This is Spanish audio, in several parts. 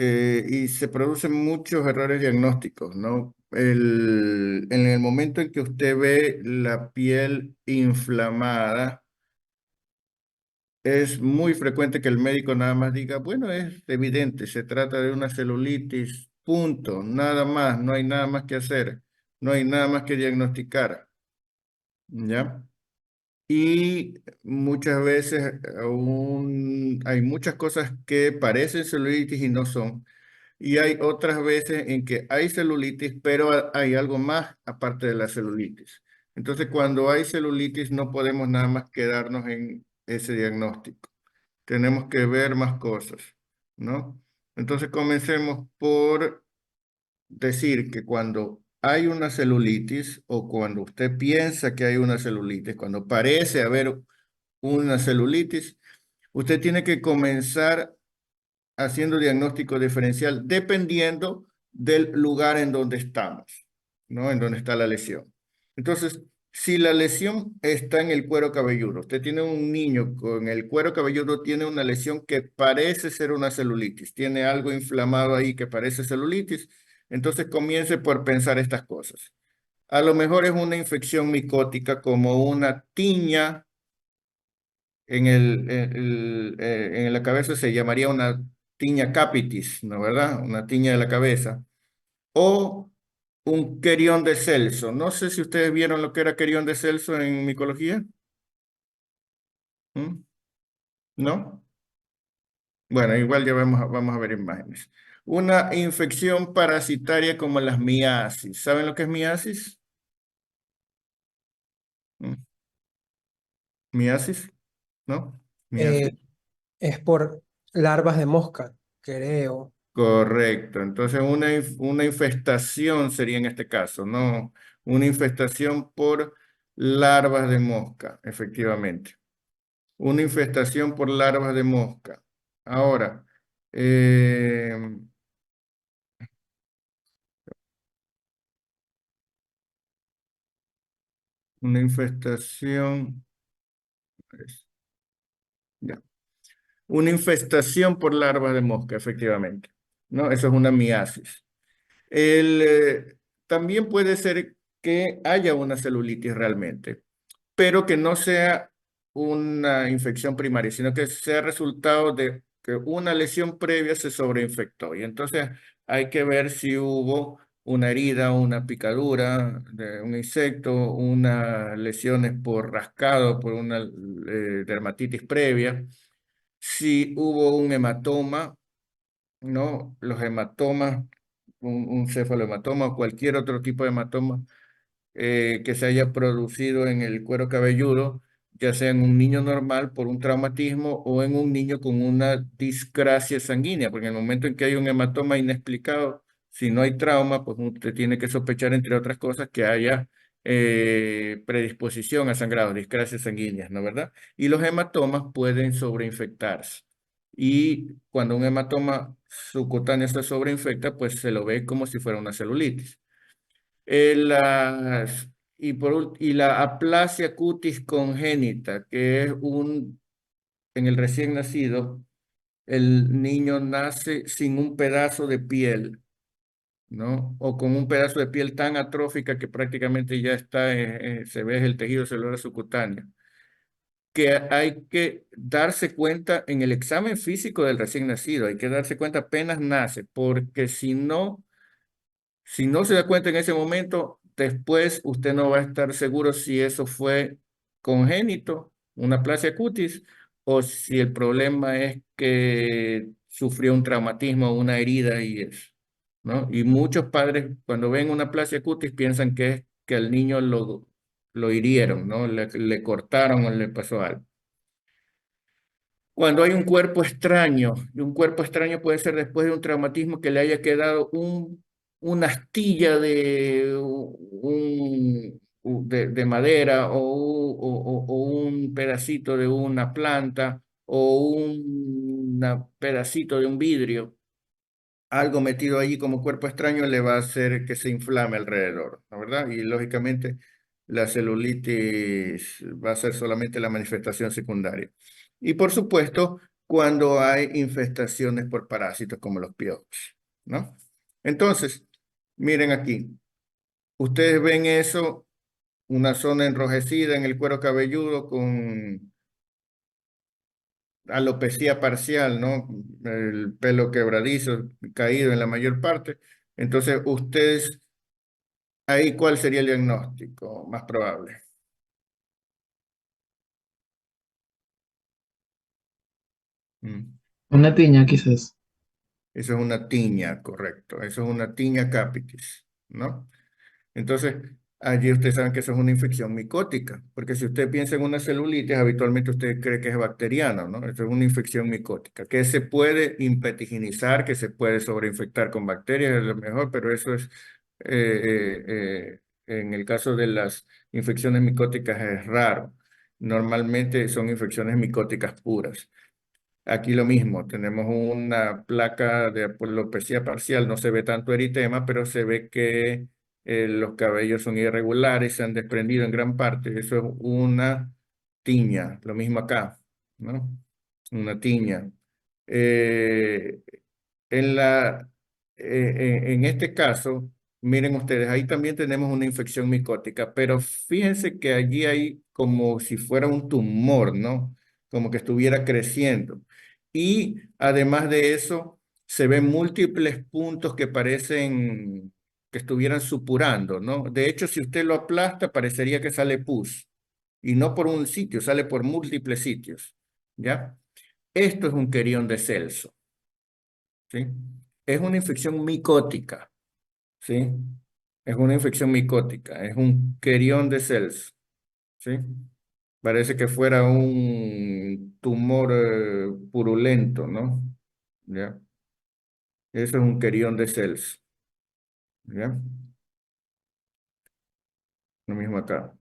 y se producen muchos errores diagnósticos, ¿no? En el momento en que usted ve la piel inflamada, es muy frecuente que el médico nada más diga, bueno, es evidente, se trata de una celulitis, punto, nada más, no hay nada más que hacer, no hay nada más que diagnosticar, ¿ya? Y muchas veces aún hay muchas cosas que parecen celulitis y no son. Y hay otras veces en que hay celulitis, pero hay algo más aparte de la celulitis. Entonces, cuando hay celulitis, no podemos nada más quedarnos en ese diagnóstico. Tenemos que ver más cosas, ¿no? Entonces, comencemos por decir que cuando hay una celulitis o cuando usted piensa que hay una celulitis, cuando parece haber una celulitis, usted tiene que comenzar haciendo diagnóstico diferencial dependiendo del lugar en donde estamos, ¿no? En donde está la lesión. Entonces, si la lesión está en el cuero cabelludo, usted tiene un niño con el cuero cabelludo, tiene una lesión que parece ser una celulitis, tiene algo inflamado ahí que parece celulitis, entonces comience por pensar estas cosas. A lo mejor es una infección micótica como una tiña en la cabeza se llamaría una tiña capitis, ¿no verdad? Una tiña de la cabeza. O un querión de Celso. No sé si ustedes vieron lo que era querión de Celso en micología. ¿Mm? ¿No? Bueno, igual ya vamos a ver imágenes. Una infección parasitaria como las miasis. ¿Saben lo que es miasis? ¿Mm? ¿Miasis? ¿No? Eh, Miasis. es por larvas de mosca, creo. Correcto. Entonces, una infestación sería en este caso, ¿no? Una infestación por larvas de mosca, efectivamente. Una infestación por larvas de mosca. Ahora, eh, una infestación, ya. Una infestación por larvas de mosca, efectivamente. ¿No? Eso es una miasis. El, eh, También puede ser que haya una celulitis realmente, pero que no sea una infección primaria, sino que sea resultado de que una lesión previa se sobreinfectó. Y entonces hay que ver si hubo una herida, una picadura de un insecto, unas lesiones por rascado, por una dermatitis previa, si hubo un hematoma, ¿no? Los hematomas, un cefalohematoma o cualquier otro tipo de hematoma que se haya producido en el cuero cabelludo, ya sea en un niño normal por un traumatismo o en un niño con una discrasia sanguínea, porque en el momento en que hay un hematoma inexplicado, si no hay trauma, pues usted tiene que sospechar, entre otras cosas, que haya predisposición a sangrado, discrasias sanguíneas, ¿no verdad? Y los hematomas pueden sobreinfectarse. Y cuando un hematoma subcutáneo se sobreinfecta, pues se lo ve como si fuera una celulitis. Y la aplasia cutis congénita, que es en el recién nacido, el niño nace sin un pedazo de piel, ¿no? O con un pedazo de piel tan atrófica que prácticamente ya está, se ve el tejido celular subcutáneo, que hay que darse cuenta en el examen físico del recién nacido, hay que darse cuenta apenas nace, porque si no se da cuenta en ese momento, después usted no va a estar seguro si eso fue congénito, una plasia cutis, o si el problema es que sufrió un traumatismo o una herida y eso, ¿no? Y muchos padres cuando ven una plasia cutis piensan que es que al niño lo hirieron, ¿no? Le cortaron o le pasó algo. Cuando hay un cuerpo extraño, y un cuerpo extraño puede ser después de un traumatismo que le haya quedado una astilla de madera o un pedacito de una planta o un pedacito de un vidrio, algo metido allí como cuerpo extraño le va a hacer que se inflame alrededor, ¿no verdad? Y lógicamente la celulitis va a ser solamente la manifestación secundaria. Y por supuesto, cuando hay infestaciones por parásitos como los piojos, ¿no? Entonces, miren aquí, ustedes ven eso, una zona enrojecida en el cuero cabelludo con alopecia parcial, ¿no? El pelo quebradizo, caído en la mayor parte. Entonces, ustedes, ahí, ¿cuál sería el diagnóstico más probable? Mm. Una tiña, quizás. Eso es una tiña, correcto. Eso es una tiña capitis, ¿no? Entonces, allí ustedes saben que eso es una infección micótica, porque si usted piensa en una celulitis, habitualmente usted cree que es bacteriana, ¿no? Eso es una infección micótica, que se puede impetiginizar, que se puede sobreinfectar con bacterias, es lo mejor, pero eso es, en el caso de las infecciones micóticas es raro. Normalmente son infecciones micóticas puras. Aquí lo mismo, tenemos una placa de alopecia parcial, no se ve tanto eritema, pero se ve que los cabellos son irregulares, se han desprendido en gran parte. Eso es una tiña, lo mismo acá, ¿no? Una tiña. Eh, en este caso, miren ustedes, ahí también tenemos una infección micótica, pero fíjense que allí hay como si fuera un tumor, ¿no? Como que estuviera creciendo. Y además de eso, se ven múltiples puntos que parecen que estuvieran supurando, ¿no? De hecho, si usted lo aplasta, parecería que sale pus. Y no por un sitio, sale por múltiples sitios, ¿ya? Esto es un querión de Celso, ¿sí? Es una infección micótica, ¿sí? Es una infección micótica, es un querión de Celso, ¿sí? Parece que fuera un tumor purulento, ¿no? ¿Ya? Eso es un querión de Celso, ¿ya? Lo mismo acá.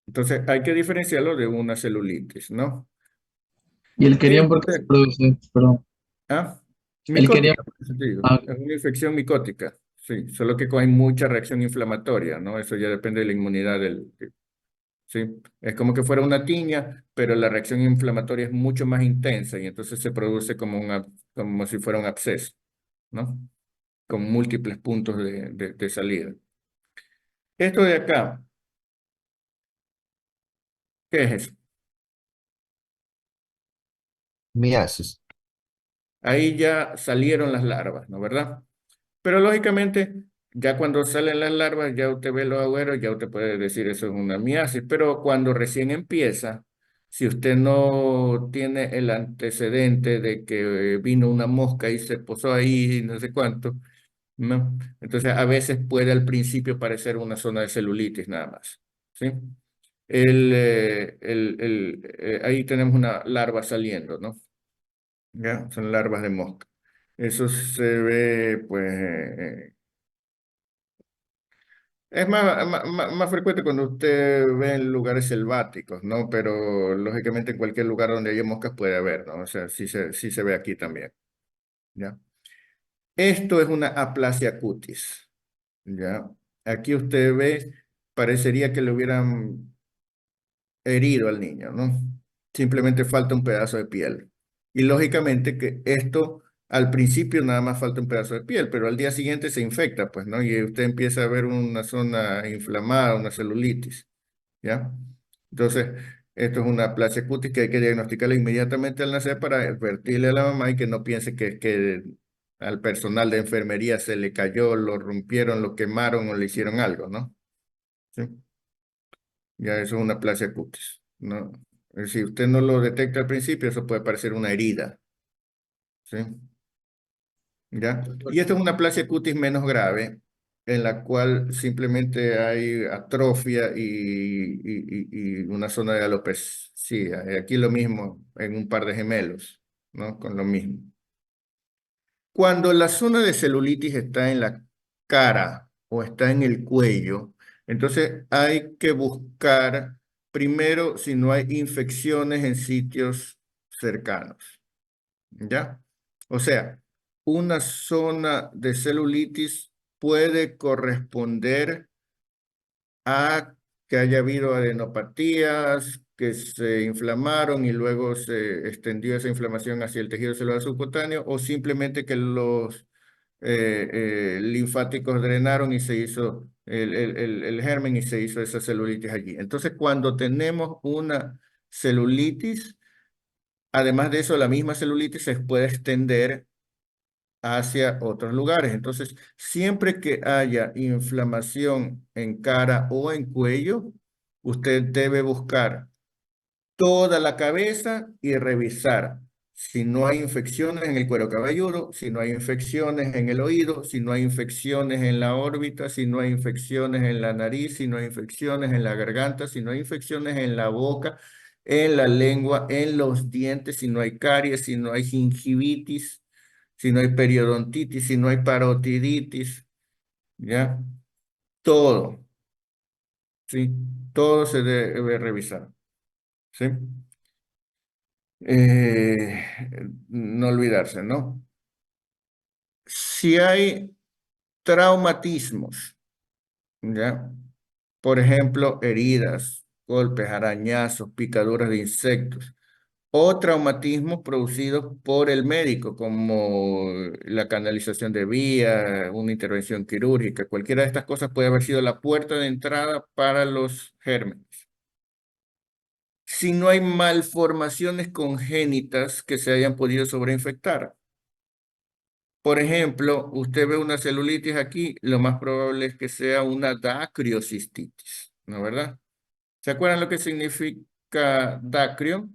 Entonces, hay que diferenciarlo de una celulitis, ¿no? ¿Y el querían por qué se Entonces, produce? Perdón. ¿ah? El querían. Micótica, por eso te digo. Ah, Es una infección micótica, sí, solo que hay mucha reacción inflamatoria, ¿no? Eso ya depende de la inmunidad sí. Es como que fuera una tiña, pero la reacción inflamatoria es mucho más intensa y entonces se produce como si fuera un absceso, ¿no? Con múltiples puntos de salida. Esto de acá, ¿qué es eso? Miasis. Ahí ya salieron las larvas, ¿no? ¿Verdad? Pero lógicamente, ya cuando salen las larvas, ya usted ve los agujeros, ya usted puede decir eso es una miasis, pero cuando recién empieza, si usted no tiene el antecedente de que vino una mosca y se posó ahí, no sé cuánto, ¿no? Entonces a veces puede al principio parecer una zona de celulitis nada más, ¿sí? Ahí tenemos una larva saliendo, ¿no? ¿Ya? Son larvas de mosca. Eso se ve, pues, es más frecuente cuando usted ve en lugares selváticos, ¿no? Pero lógicamente en cualquier lugar donde haya moscas puede haber, ¿no? O sea, sí se ve aquí también, ¿ya? Esto es una aplasia cutis, ¿ya? Aquí usted ve, parecería que le hubieran herido al niño, ¿no? Simplemente falta un pedazo de piel. Y lógicamente que esto al principio nada más falta un pedazo de piel, pero al día siguiente se infecta, pues, ¿no? Y usted empieza a ver una zona inflamada, una celulitis, ¿ya? Entonces, esto es una plasia cutis que hay que diagnosticarla inmediatamente al nacer para advertirle a la mamá y que no piense que al personal de enfermería se le cayó, lo rompieron, lo quemaron o le hicieron algo, ¿no? ¿Sí? Ya eso es una plasia cutis, ¿no? Si usted no lo detecta al principio, eso puede parecer una herida, ¿sí? ¿Ya? Doctor, Y esta es una plasia cutis menos grave, en la cual simplemente hay atrofia y una zona de alopecia. Y aquí lo mismo en un par de gemelos, ¿no? Con lo mismo. Cuando la zona de celulitis está en la cara o está en el cuello, entonces hay que buscar primero si no hay infecciones en sitios cercanos, ¿ya? O sea, una zona de celulitis puede corresponder a que haya habido adenopatías, que se inflamaron y luego se extendió esa inflamación hacia el tejido celular subcutáneo, o simplemente que los linfáticos drenaron y se hizo el germen y se hizo esa celulitis allí. Entonces, cuando tenemos una celulitis, además de eso, la misma celulitis se puede extender hacia otros lugares. Entonces, siempre que haya inflamación en cara o en cuello, usted debe buscar toda la cabeza y revisar si no hay infecciones en el cuero cabelludo, si no hay infecciones en el oído, si no hay infecciones en la órbita, si no hay infecciones en la nariz, si no hay infecciones en la garganta, si no hay infecciones en la boca, en la lengua, en los dientes, si no hay caries, si no hay gingivitis, si no hay periodontitis, si no hay parotiditis, ¿ya? Todo, ¿sí? Todo se debe revisar, ¿sí? Eh, no olvidarse, ¿no? Si hay traumatismos, ¿ya? Por ejemplo, heridas, golpes, arañazos, picaduras de insectos, o traumatismos producidos por el médico, como la canalización de vía, una intervención quirúrgica, cualquiera de estas cosas puede haber sido la puerta de entrada para los gérmenes. Si no hay malformaciones congénitas que se hayan podido sobreinfectar. Por ejemplo, usted ve una celulitis aquí, lo más probable es que sea una dacriocistitis, ¿no verdad? ¿Se acuerdan lo que significa dacrio?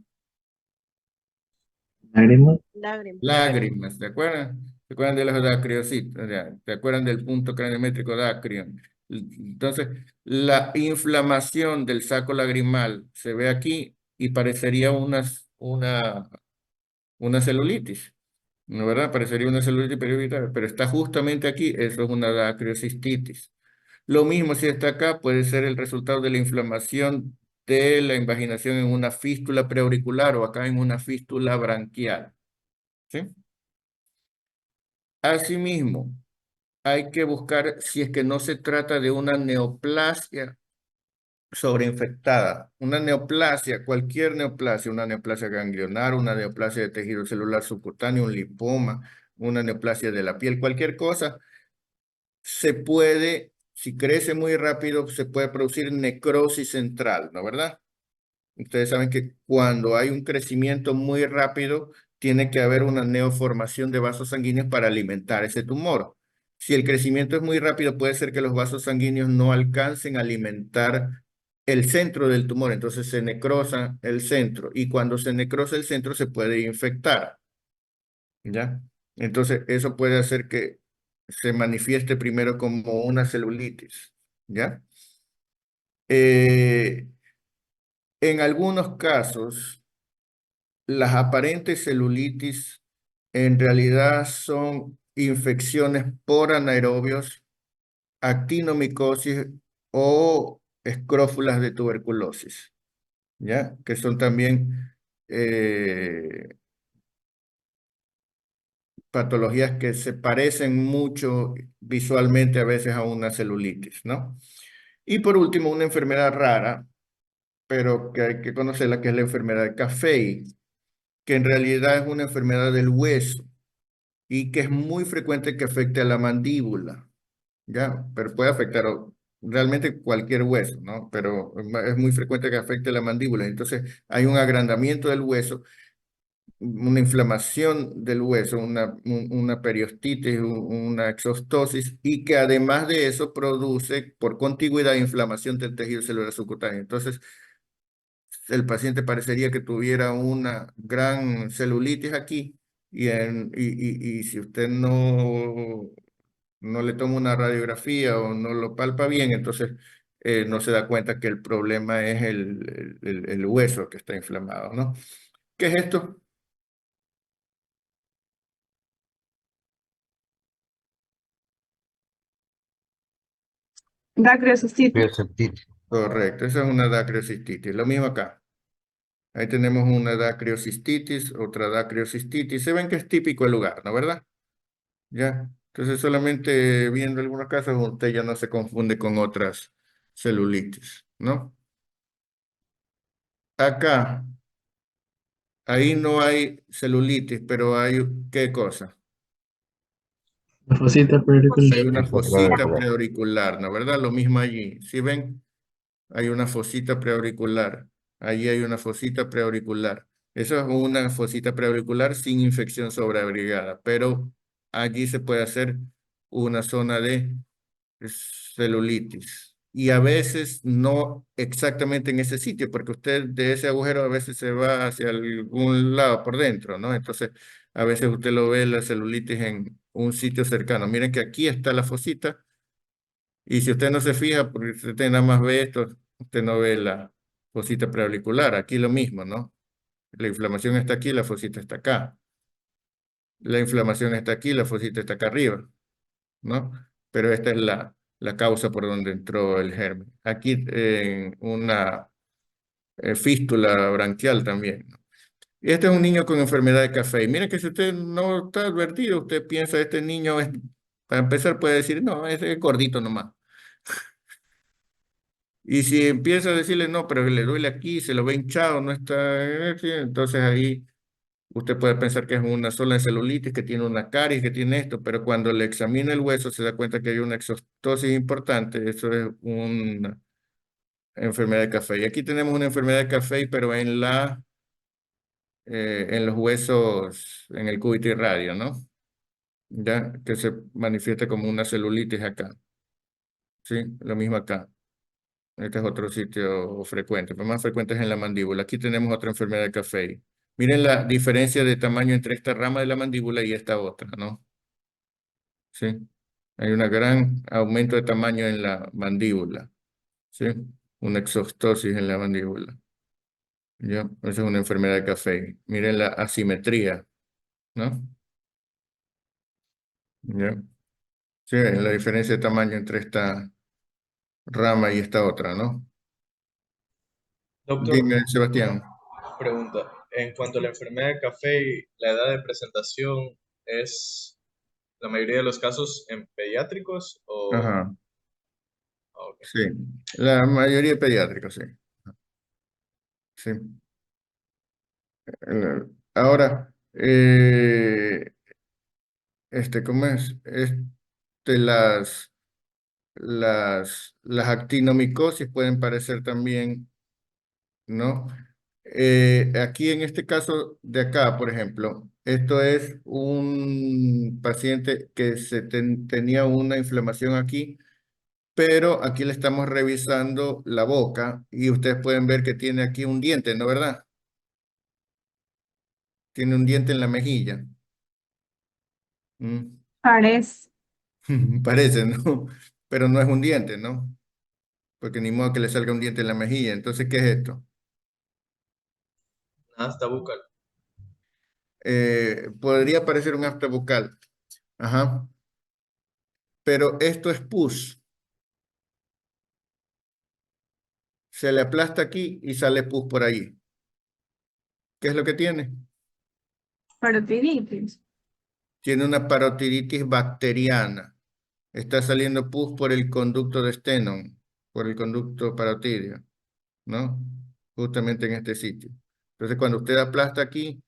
Lágrimas. Lágrimas. Lágrimas, ¿se acuerdan? ¿Se acuerdan de los dacriocitos? Ya, ¿se acuerdan del punto craniométrico dacrio? Entonces, la inflamación del saco lagrimal se ve aquí y parecería una celulitis. ¿No verdad? Parecería una celulitis periorbital, pero está justamente aquí, eso es una dacriocistitis. Lo mismo si está acá, puede ser el resultado de la inflamación de la invaginación en una fístula preauricular o acá en una fístula branquial, ¿sí? Asimismo, hay que buscar si es que no se trata de una neoplasia sobreinfectada. Una neoplasia, cualquier neoplasia, una neoplasia ganglionar, una neoplasia de tejido celular subcutáneo, un lipoma, una neoplasia de la piel, cualquier cosa, se puede, si crece muy rápido, se puede producir necrosis central, ¿no verdad? Ustedes saben que cuando hay un crecimiento muy rápido, tiene que haber una neoformación de vasos sanguíneos para alimentar ese tumor. Si el crecimiento es muy rápido, puede ser que los vasos sanguíneos no alcancen a alimentar el centro del tumor, entonces se necrosa el centro y cuando se necrosa el centro se puede infectar, ¿ya? Entonces eso puede hacer que se manifieste primero como una celulitis, ¿ya? En algunos casos, las aparentes celulitis en realidad son infecciones por anaerobios, actinomicosis o escrófulas de tuberculosis, ¿ya? Que son también patologías que se parecen mucho visualmente a veces a una celulitis, ¿no? Y por último, una enfermedad rara, pero que hay que conocerla, que es la enfermedad de Café, que en realidad es una enfermedad del hueso y que es muy frecuente que afecte a la mandíbula, ¿ya? Pero puede afectar realmente cualquier hueso, ¿no? Pero es muy frecuente que afecte la mandíbula. Entonces hay un agrandamiento del hueso, una inflamación del hueso, una periostitis, una exostosis, y que además de eso produce por contigüidad inflamación del tejido celular subcutáneo. Entonces, el paciente parecería que tuviera una gran celulitis aquí y si usted no le toma una radiografía o no lo palpa bien, entonces no se da cuenta que el problema es el hueso que está inflamado, ¿no? ¿Qué es esto? Dacriocistitis. Criocetitis. Correcto, esa es una dacriocistitis. Lo mismo acá. Ahí tenemos una dacriocistitis, otra dacriocistitis. Se ven que es típico el lugar, ¿no verdad? Ya. Entonces solamente viendo algunos casos usted ya no se confunde con otras celulitis, ¿no? acá, ahí no hay celulitis, pero hay, ¿qué cosa? La fosita preauricular. Hay una Fosita fosita preauricular. preauricular, ¿no? ¿Verdad? Lo mismo allí. ¿Sí ven? Hay una fosita preauricular. Allí hay una fosita preauricular. Eso es una fosita preauricular sin infección sobreabrigada, pero allí se puede hacer una zona de celulitis. Y a veces no exactamente en ese sitio, porque usted de ese agujero a veces se va hacia algún lado por dentro, ¿no? Entonces, a veces usted lo ve la celulitis en un sitio cercano. Miren que aquí está la fosita, y si usted no se fija, porque usted nada más ve esto, usted no ve la fosita preauricular. Aquí lo mismo, ¿no? La inflamación está aquí, la fosita está acá. La inflamación está aquí, la fosita está acá arriba, ¿no? Pero esta es la causa por donde entró el germen. Aquí una fístula branquial también, ¿no? Y este es un niño con enfermedad de café. Y mire que si usted no está advertido, usted piensa, este niño es, para empezar puede decir, no, es gordito nomás. Y si empieza a decirle, no, pero le duele aquí, se lo ve hinchado, no está, sí, entonces ahí usted puede pensar que es una sola celulitis, que tiene una caries, que tiene esto, pero cuando le examina el hueso se da cuenta que hay una exostosis importante. Eso es una enfermedad de café. Y aquí tenemos una enfermedad de café, pero en los huesos, en el cúbito irradio, ¿no? Ya, que se manifiesta como una celulitis acá. Sí, lo mismo acá. Este es otro sitio frecuente, pero más frecuente es en la mandíbula. Aquí tenemos otra enfermedad de café. Miren la diferencia de tamaño entre esta rama de la mandíbula y esta otra, ¿no? Sí. Hay un gran aumento de tamaño en la mandíbula, ¿sí? Una exostosis en la mandíbula. ¿Ya? Esa es una enfermedad de café. Miren la asimetría, ¿no? ¿Ya? Sí, la diferencia de tamaño entre esta rama y esta otra, ¿no? Doctor, Dime, una Sebastián. pregunta. En cuanto a la enfermedad de café, la edad de presentación es la mayoría de los casos en pediátricos o... Ajá, ok. sí. La mayoría pediátricos, sí. Sí. Ahora, ¿cómo es? Las actinomicosis pueden parecer también, ¿no? Aquí en este caso de acá, por ejemplo, esto es un paciente que tenía una inflamación aquí, pero aquí le estamos revisando la boca y ustedes pueden ver que tiene aquí un diente, ¿no? ¿Verdad? Tiene un diente en la mejilla. Mm. Parece. Parece, ¿no? Pero no es un diente, ¿no? Porque ni modo que le salga un diente en la mejilla. Entonces, ¿qué es esto? Hasta bucal. Podría parecer un afta bucal. Ajá. Pero esto es pus. Se le aplasta aquí y sale pus por ahí. ¿Qué es lo que tiene? Parotiditis. Tiene una parotiditis bacteriana. Está saliendo pus por el conducto de Stenon, por el conducto parotidio, ¿no? Justamente en este sitio. Entonces, cuando usted aplasta aquí,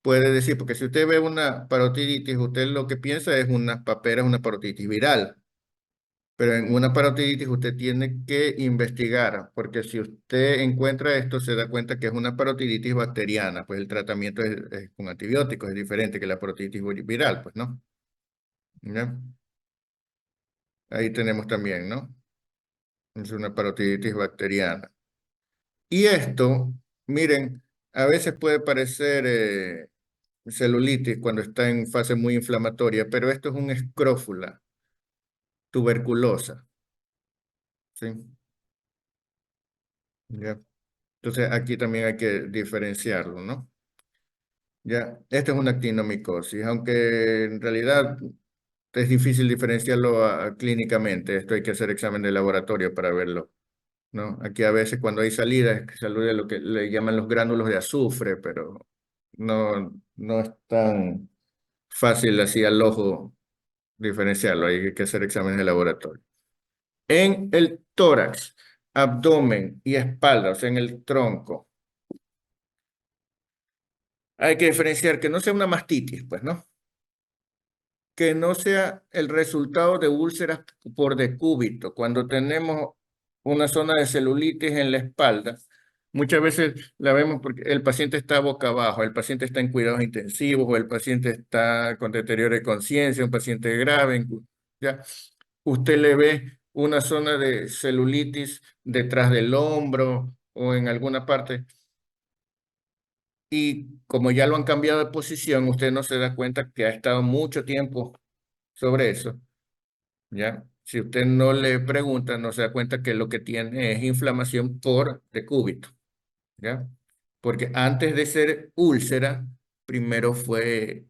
puede decir, porque si usted ve una parotiditis, usted lo que piensa es una papera, una parotiditis viral. Pero en una parotiditis usted tiene que investigar, porque si usted encuentra esto, se da cuenta que es una parotiditis bacteriana, pues el tratamiento es con antibióticos, es diferente que la parotiditis viral, pues, ¿no? ¿Ya? Ahí tenemos también, ¿no? Es una parotiditis bacteriana. Y esto, miren, a veces puede parecer celulitis cuando está en fase muy inflamatoria, pero esto es un escrófula tuberculosa, ¿sí? ¿Ya? Entonces aquí también hay que diferenciarlo, ¿no? Ya, esto es una actinomicosis, aunque en realidad es difícil diferenciarlo clínicamente. Esto hay que hacer examen de laboratorio para verlo, ¿no? Aquí a veces cuando hay salida es que se alude a lo que le llaman los gránulos de azufre, pero no es tan fácil así al ojo diferenciarlo. Hay que hacer exámenes de laboratorio. En el tórax, abdomen y espalda, o sea, en el tronco. Hay que diferenciar que no sea una mastitis, pues, ¿no? Que no sea el resultado de úlceras por decúbito. Cuando tenemos una zona de celulitis en la espalda, muchas veces la vemos porque el paciente está boca abajo, el paciente está en cuidados intensivos o el paciente está con deterioro de conciencia, un paciente grave, ya. Usted le ve una zona de celulitis detrás del hombro o en alguna parte y como ya lo han cambiado de posición, usted no se da cuenta que ha estado mucho tiempo sobre eso, ¿ya? Si usted no le pregunta, no se da cuenta que lo que tiene es inflamación por decúbito, ¿ya? Porque antes de ser úlcera, primero fue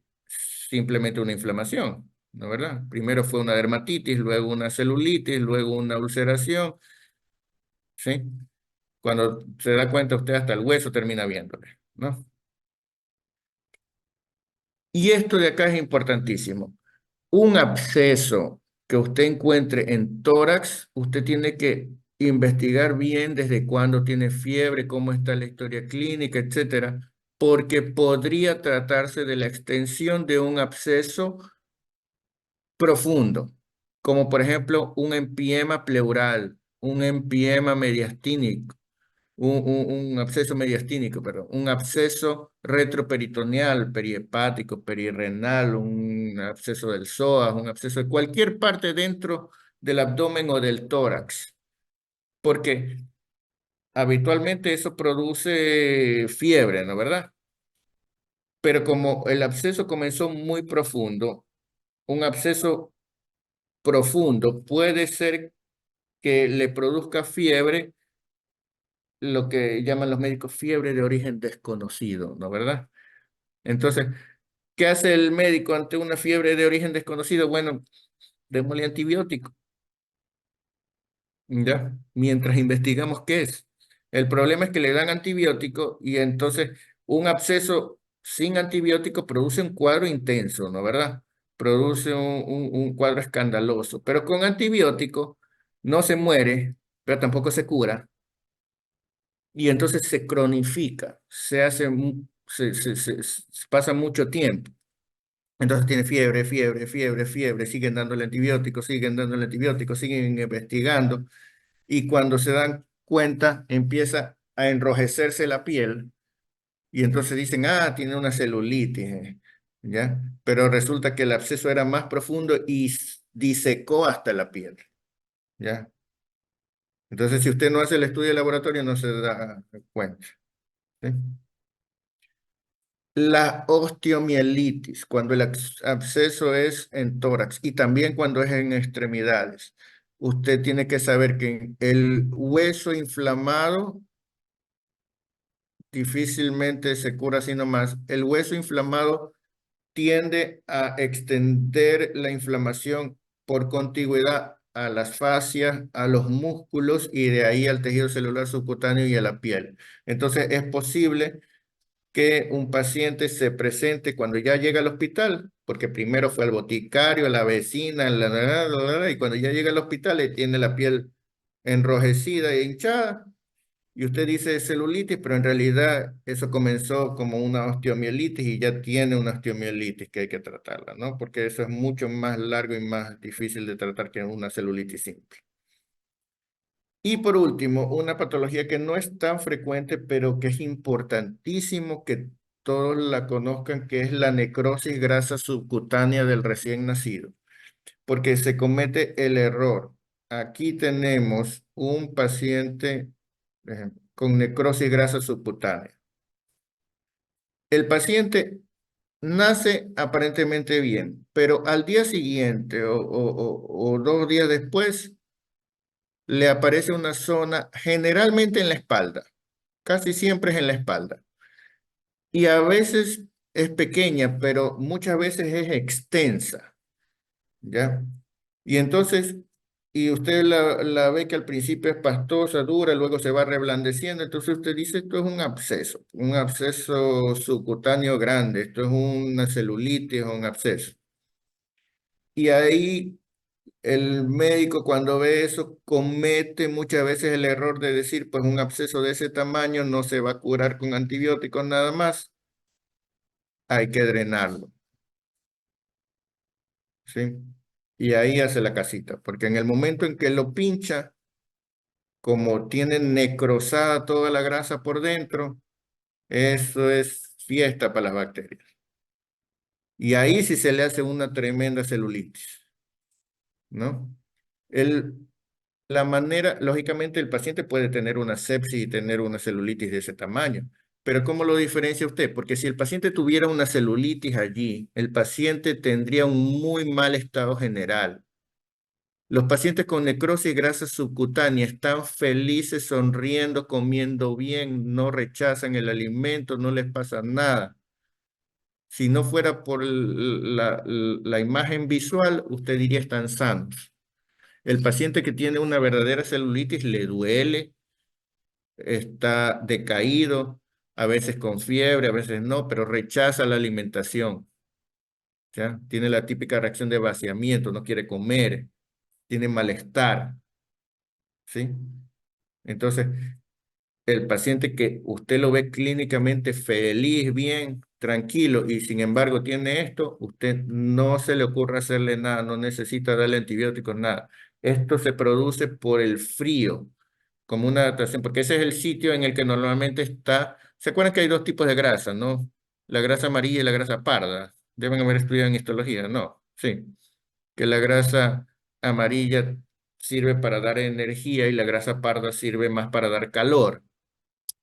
simplemente una inflamación, ¿no verdad? Primero fue una dermatitis, luego una celulitis, luego una ulceración, ¿sí? Cuando se da cuenta usted hasta el hueso termina viéndole, ¿no? Y esto de acá es importantísimo. Un absceso que usted encuentre en tórax, usted tiene que investigar bien desde cuándo tiene fiebre, cómo está la historia clínica, etcétera, porque podría tratarse de la extensión de un absceso profundo, como por ejemplo un empiema pleural, un empiema mediastínico, un absceso mediastínico, perdón, un absceso retroperitoneal, perihepático, perirrenal, un absceso del psoas, un absceso de cualquier parte dentro del abdomen o del tórax, porque habitualmente eso produce fiebre, ¿no verdad? Pero como el absceso comenzó muy profundo, un absceso profundo puede ser que le produzca fiebre, lo que llaman los médicos fiebre de origen desconocido, ¿no verdad? Entonces, ¿qué hace el médico ante una fiebre de origen desconocido? Bueno, démosle antibiótico, ¿ya? Mientras investigamos qué es. El problema es que le dan antibiótico y entonces un absceso sin antibiótico produce un cuadro intenso, ¿no verdad? Produce un cuadro escandaloso, pero con antibiótico no se muere, pero tampoco se cura y entonces se cronifica, se hace, pasa mucho tiempo. Entonces tiene fiebre, fiebre, fiebre, fiebre, siguen dándole antibióticos, siguen dándole antibióticos, siguen investigando y cuando se dan cuenta empieza a enrojecerse la piel y entonces dicen, ah, tiene una celulitis, ¿ya? Pero resulta que el absceso era más profundo y disecó hasta la piel, ¿ya? Entonces si usted no hace el estudio de laboratorio no se da cuenta, ¿sí? La osteomielitis, cuando el absceso es en tórax y también cuando es en extremidades. Usted tiene que saber que el hueso inflamado difícilmente se cura así nomás. El hueso inflamado tiende a extender la inflamación por contigüidad a las fascias, a los músculos y de ahí al tejido celular subcutáneo y a la piel. Entonces es posible que un paciente se presente cuando ya llega al hospital, porque primero fue al boticario, a la vecina, y cuando ya llega al hospital le tiene la piel enrojecida e hinchada, y usted dice celulitis, pero en realidad eso comenzó como una osteomielitis y ya tiene una osteomielitis que hay que tratarla, ¿no? Porque eso es mucho más largo y más difícil de tratar que una celulitis simple. Y por último, una patología que no es tan frecuente, pero que es importantísimo que todos la conozcan, que es la necrosis grasa subcutánea del recién nacido, porque se comete el error. Aquí tenemos un paciente con necrosis grasa subcutánea. El paciente nace aparentemente bien, pero al día siguiente o 2 días después, le aparece una zona generalmente en la espalda, casi siempre es en la espalda. Y a veces es pequeña, pero muchas veces es extensa, ¿ya? Y entonces, y usted la ve que al principio es pastosa, dura, luego se va reblandeciendo, entonces usted dice, esto es un absceso subcutáneo grande, esto es una celulitis o un absceso. Y ahí el médico cuando ve eso comete muchas veces el error de decir, pues un absceso de ese tamaño no se va a curar con antibióticos nada más. hay que drenarlo, ¿sí? Y ahí hace la casita, porque en el momento en que lo pincha, como tiene necrosada toda la grasa por dentro, eso es fiesta para las bacterias. Y ahí sí se le hace una tremenda celulitis, ¿no? El, la manera, lógicamente el paciente puede tener una sepsis y tener una celulitis de ese tamaño, pero ¿cómo lo diferencia usted? Porque si el paciente tuviera una celulitis allí, el paciente tendría un muy mal estado general. Los pacientes con necrosis grasa subcutánea están felices, sonriendo, comiendo bien, no rechazan el alimento, no les pasa nada. Si no fuera por la imagen visual, usted diría están sanos. El paciente que tiene una verdadera celulitis le duele, está decaído, a veces con fiebre, a veces no, pero rechaza la alimentación. ¿Ya? Tiene la típica reacción de vaciamiento, no quiere comer, tiene malestar, ¿sí? Entonces, el paciente que usted lo ve clínicamente feliz, bien, tranquilo, y sin embargo tiene esto, usted no se le ocurre hacerle nada, no necesita darle antibióticos, nada. Esto se produce por el frío, como una adaptación, porque ese es el sitio en el que normalmente está. ¿Se acuerdan que hay dos tipos de grasa, no? La grasa amarilla y la grasa parda. Deben haber estudiado en histología, ¿no? Sí. Que la grasa amarilla sirve para dar energía y la grasa parda sirve más para dar calor.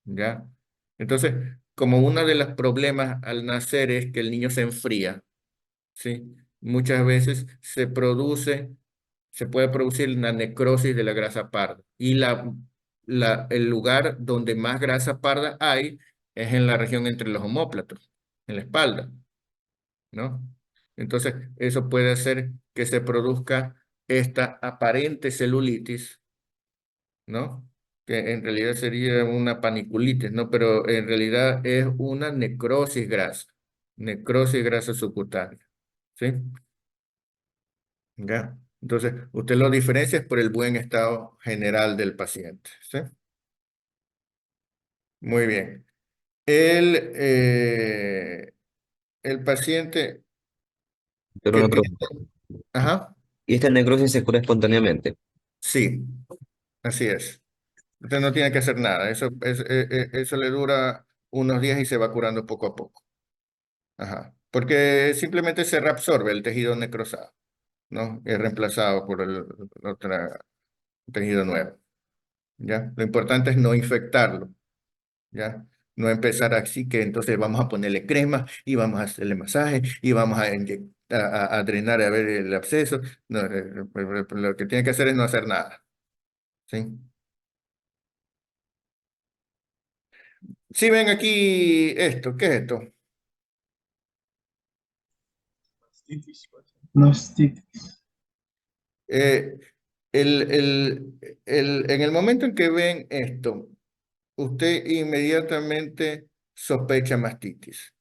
¿Ya? Entonces, como uno de los problemas al nacer es que el niño se enfría, ¿sí? Muchas veces se puede producir una necrosis de la grasa parda. Y el lugar donde más grasa parda hay es en la región entre los omóplatos, en la espalda, ¿no? Entonces, eso puede hacer que se produzca esta aparente celulitis, ¿no? Que en realidad sería una paniculitis, ¿no? Pero en realidad es una necrosis grasa subcutánea, ¿sí? ¿Ya? Entonces, usted lo diferencia es por el buen estado general del paciente, ¿sí? Muy bien. El, eh, el paciente Pero que una tiene, pregunta. ajá, ¿Y esta necrosis se cura espontáneamente? sí, así es. Usted no tiene que hacer nada, eso le dura unos días y se va curando poco a poco. Ajá. Porque simplemente se reabsorbe el tejido necrosado, ¿no? Es reemplazado por el otro tejido nuevo, ¿ya? Lo importante es no infectarlo, ¿ya? No empezar así que entonces vamos a ponerle crema y vamos a hacerle masaje y vamos a, a drenar a ver el absceso. No, lo que tiene que hacer es no hacer nada, ¿sí? Si ven aquí esto, ¿qué es esto? Mastitis, pues. Mastitis. Eh, en el momento en que ven esto, usted inmediatamente sospecha mastitis.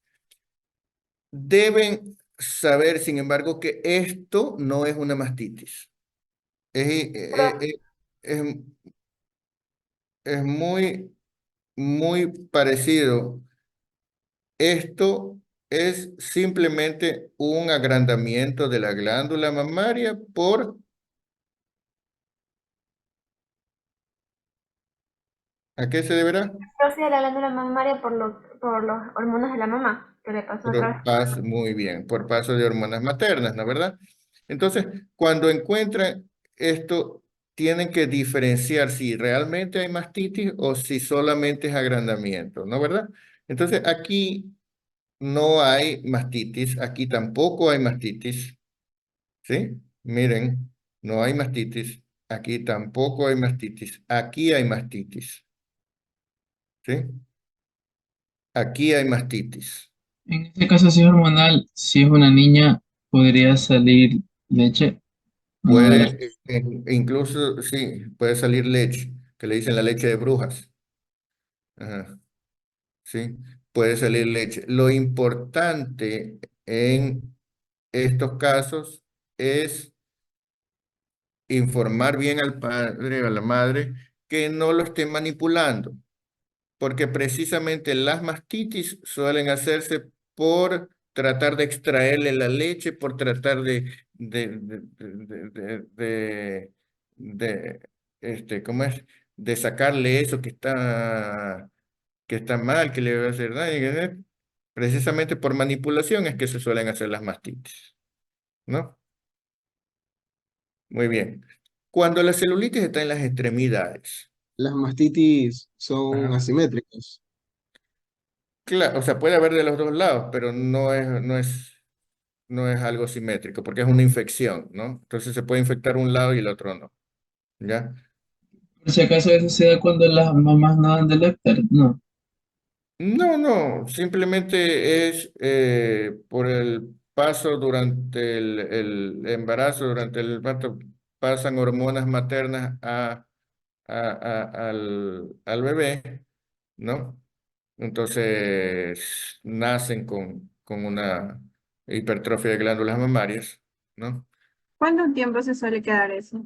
Deben saber, sin embargo, que esto no es una mastitis. Es, es, es muy parecido. Esto es simplemente un agrandamiento de la glándula mamaria por, ¿a qué se deberá? Atrofia de la glándula mamaria por los hormonas de la mamá que le pasó otra vez. Muy bien, por paso de hormonas maternas, ¿no verdad? Entonces, cuando encuentran esto, tienen que diferenciar si realmente hay mastitis o si solamente es agrandamiento, ¿no verdad? Entonces, aquí no hay mastitis, aquí tampoco hay mastitis, ¿sí? Miren, no hay mastitis, aquí tampoco hay mastitis, aquí hay mastitis, ¿sí? Aquí hay mastitis. En este caso, si es hormonal, si es una niña, podría salir leche. Una de las. Puede, incluso, sí, puede salir leche, que le dicen la leche de brujas. Ajá, sí, puede salir leche. Lo importante en estos casos es informar bien al padre o a la madre que no lo estén manipulando, porque precisamente las mastitis suelen hacerse por tratar de extraerle la leche, por tratar de, ¿cómo es? De sacarle eso que está mal, que le va a hacer daño. Precisamente por manipulación es que se suelen hacer las mastitis, ¿no? Muy bien. Cuando la celulitis está en las extremidades, Las mastitis son ajá, asimétricas. claro, o sea, puede haber de los dos lados, pero no es algo simétrico, porque es una infección, ¿no? Entonces se puede infectar un lado y el otro no, ¿ya? Por si acaso eso se da cuando las mamás no dan de lactar, no. No, no, simplemente es por el paso durante el embarazo, durante el parto, pasan hormonas maternas al bebé, ¿no? Entonces nacen con una hipertrofia de glándulas mamarias, ¿no? ¿Cuánto tiempo se suele quedar eso?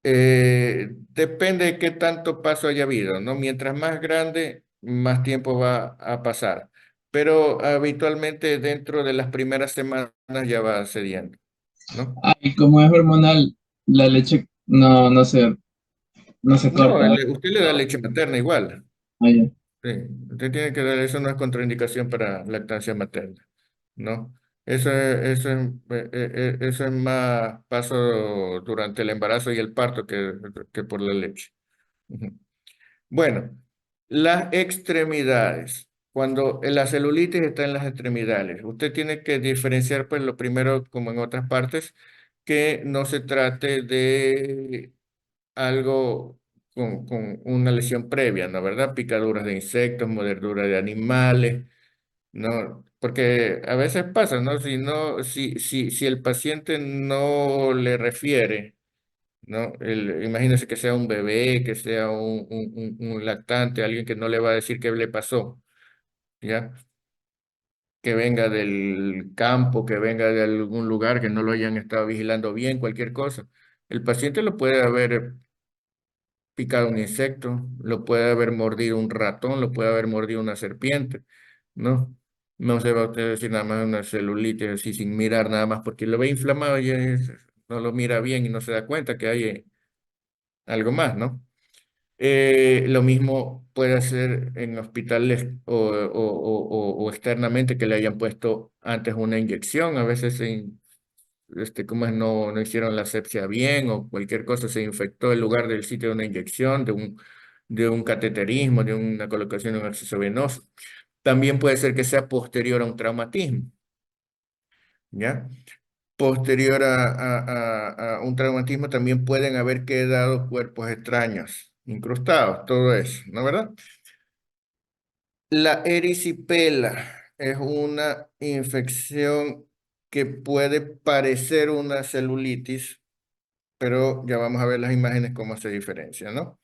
Depende de qué tanto paso haya habido, ¿no? Mientras más grande, más tiempo va a pasar. Pero habitualmente dentro de las primeras semanas ya va cediendo, ¿no? Ah, y como es hormonal, la leche no se No, corta. usted le da leche materna igual. Ah, ya. Sí, usted tiene que dar, eso no es contraindicación para lactancia materna, ¿no? Eso es más paso durante el embarazo y el parto que por la leche. Ujú. Bueno, las extremidades. Cuando la celulitis está en las extremidades, usted tiene que diferenciar, pues lo primero, como en otras partes, que no se trate de algo con una lesión previa, ¿no? ¿Verdad? Picaduras de insectos, mordeduras de animales, ¿no? Porque a veces pasa, ¿no? Si el paciente no le refiere, ¿no? Imagínese que sea un bebé, que sea un lactante, alguien que no le va a decir qué le pasó, ¿ya? Que venga del campo, que venga de algún lugar que no lo hayan estado vigilando bien, cualquier cosa. El paciente lo puede haber picado un insecto, lo puede haber mordido un ratón, lo puede haber mordido una serpiente, ¿no? No se va a usted decir nada más una celulitis así sin mirar nada más porque lo ve inflamado y no lo mira bien y no se da cuenta que hay algo más, ¿no? Lo mismo puede hacer en hospitales o externamente que le hayan puesto antes una inyección. A veces, ¿cómo es? No hicieron la asepsia bien o cualquier cosa, se infectó el lugar del sitio de una inyección, de un cateterismo, de una colocación de un acceso venoso. También puede ser que sea posterior a un traumatismo, ¿ya? Posterior a un traumatismo también pueden haber quedado cuerpos extraños, incrustados, todo eso, ¿no verdad? La erisipela es una infección que puede parecer una celulitis, pero ya vamos a ver las imágenes cómo se diferencia, ¿no?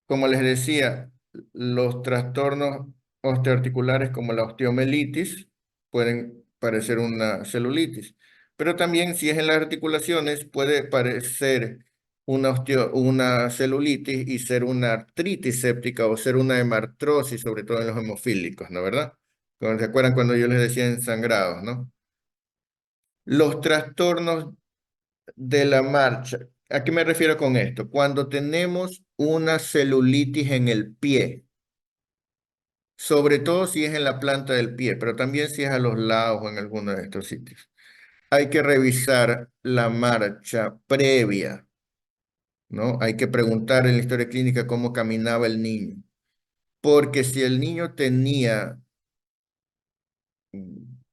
Como les decía, los trastornos osteoarticulares como la osteomelitis pueden parecer una celulitis, pero también si es en las articulaciones puede parecer una celulitis y ser una artritis séptica o ser una hemartrosis, sobre todo en los hemofílicos, ¿no verdad? ¿Se acuerdan cuando yo les decía ensangrados, no? Los trastornos de la marcha. ¿A qué me refiero con esto? Cuando tenemos una celulitis en el pie, sobre todo si es en la planta del pie, pero también si es a los lados o en alguno de estos sitios. Hay que revisar la marcha previa, ¿no? Hay que preguntar en la historia clínica cómo caminaba el niño. Porque si el niño tenía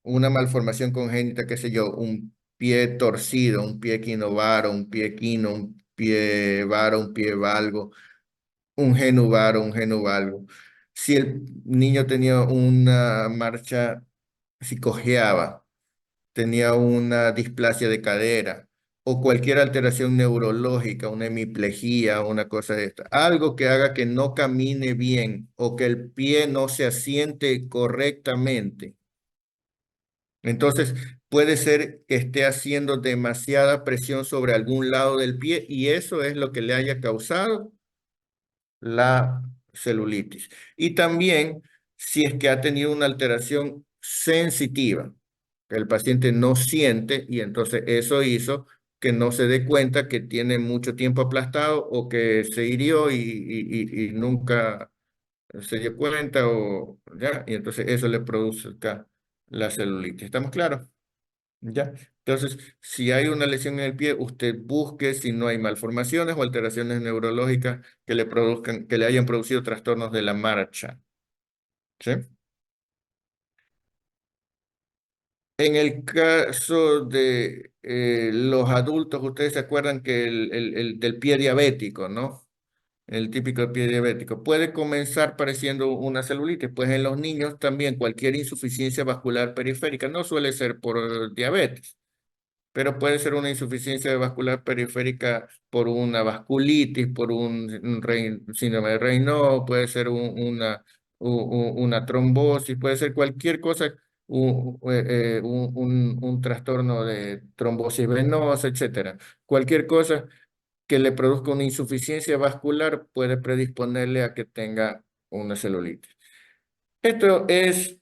una malformación congénita, qué sé yo, un pie torcido, un pie equinovaro, un pie equino, un pie varo, un pie valgo, un genuvaro, un genuvalgo. Si el niño tenía una marcha, si cojeaba, tenía una displasia de cadera o cualquier alteración neurológica, una hemiplegia, una cosa de esta, algo que haga que no camine bien o que el pie no se asiente correctamente. Entonces, puede ser que esté haciendo demasiada presión sobre algún lado del pie y eso es lo que le haya causado la celulitis. Y también si es que ha tenido una alteración sensitiva, que el paciente no siente y entonces eso hizo que no se dé cuenta que tiene mucho tiempo aplastado o que se hirió y nunca se dio cuenta o ya, y entonces eso le produce acá la celulitis. ¿Estamos claros? Ya. Entonces, si hay una lesión en el pie, usted busque si no hay malformaciones o alteraciones neurológicas que le produzcan, que le hayan producido trastornos de la marcha. ¿Sí? En el caso de los adultos, ustedes se acuerdan que el del pie diabético, ¿no? El típico pie diabético. Puede comenzar pareciendo una celulitis, pues en los niños también cualquier insuficiencia vascular periférica no suele ser por diabetes, pero puede ser una insuficiencia vascular periférica por una vasculitis, por un síndrome de Raynaud, puede ser una trombosis, puede ser cualquier cosa, un trastorno de trombosis venosa, etcétera. Cualquier cosa que le produzca una insuficiencia vascular puede predisponerle a que tenga una celulitis. Esto es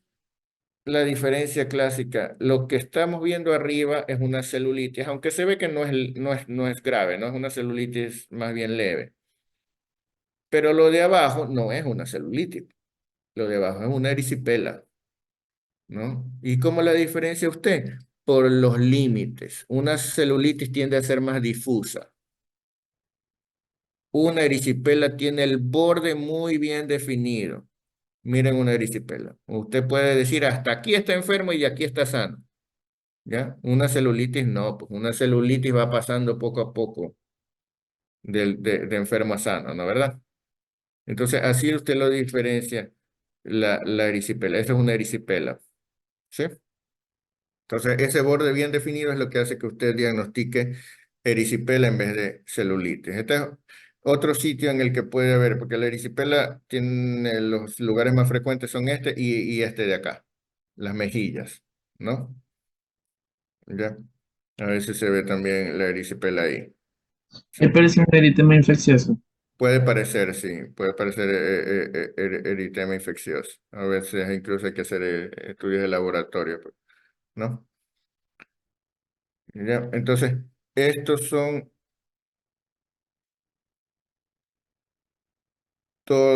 la diferencia clásica. Lo que estamos viendo arriba es una celulitis, aunque se ve que no es grave, no es una celulitis más bien leve. Pero lo de abajo no es una celulitis, lo de abajo es una erisipela, ¿no? ¿Y cómo la diferencia usted? Por los límites. Una celulitis tiende a ser más difusa. Una erisipela tiene el borde muy bien definido. Miren una erisipela. Usted puede decir hasta aquí está enfermo y aquí está sano. ¿Ya? Una celulitis no, pues una celulitis va pasando poco a poco de enfermo a sano, ¿no? ¿Verdad? Entonces, así usted lo diferencia la erisipela. Esa es una erisipela, ¿sí? Entonces, ese borde bien definido es lo que hace que usted diagnostique erisipela en vez de celulitis. Este es otro sitio en el que puede haber, porque la erisipela tiene los lugares más frecuentes son este y este de acá, las mejillas, ¿no? ¿Ya? A veces se ve también la erisipela ahí. Me parece un eritema infeccioso. Puede parecer, sí, puede parecer eritema infeccioso. A veces incluso hay que hacer estudios de laboratorio, pues, ¿no? ¿Ya? Entonces, estos son todos